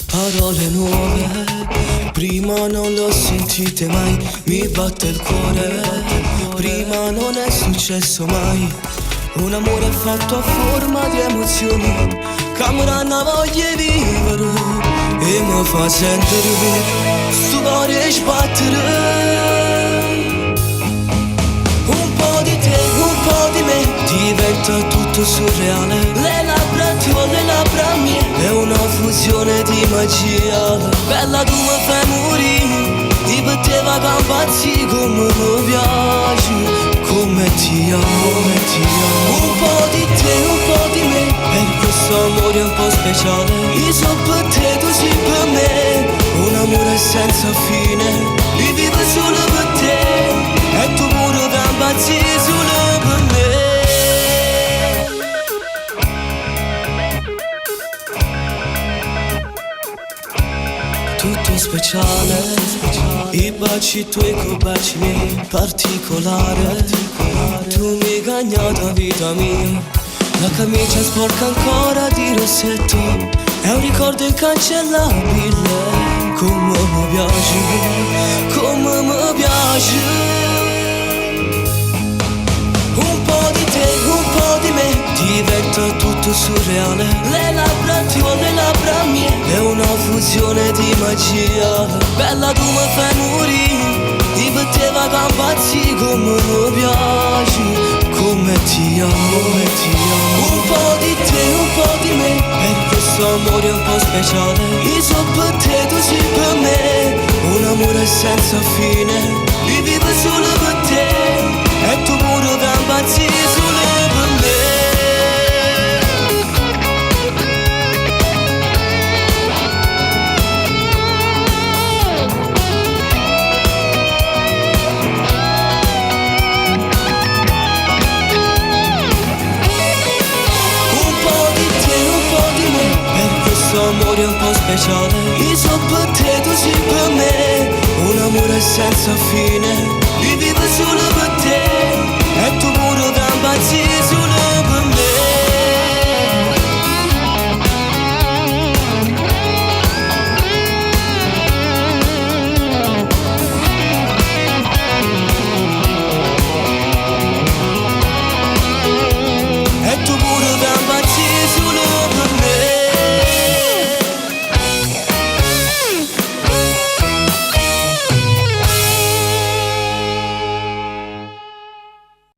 Parole nuove, prima non le ho sentite mai, mi batte il cuore, prima non è successo mai. Un amore fatto a forma di emozioni, che mi danno voglia di vivere e mi fa sentire sto cuore sbattere. Un po' di te, un po' di me, diventa tutto surreale. Le labbra tue, le labbra mie, è una fusione di magia. Bella tu mi fai morire, ti batteva campazzi come mi piace, come ti amo, come ti amo. Un po' di te, un po' di me, per questo amore un po' speciale. Io so per te, tu sei per me, un amore senza fine. Io vivo solo per te, e tu pure campazzi solo per me. Tutto speciale, i baci tuoi coi baci miei, particolare. Tu mi hai cagnato vita mia, la camicia sporca ancora di rossetto, è un ricordo incancellabile. Come mi piace, come mi piace. Un po' di te, un po' di me, diventa tutto surreale. Le labbra tue, le labbra mie, è una fusione di magia. Bella tu mi fai morire, ti batteva campazzi come mi piace, come ti amo, come ti amo. Un po' di te, un po' di me, per questo amore un po' speciale. Io so per te, tu sei per me, un amore senza fine. Io vivo solo per te, e tu pure campazzi solo per me. Un po' di te, un po' di me, per questo amore un po' speciale. Io so per te, tu sei per me, un amore senza fine. Io vivo solo per te, e tu pure campazzi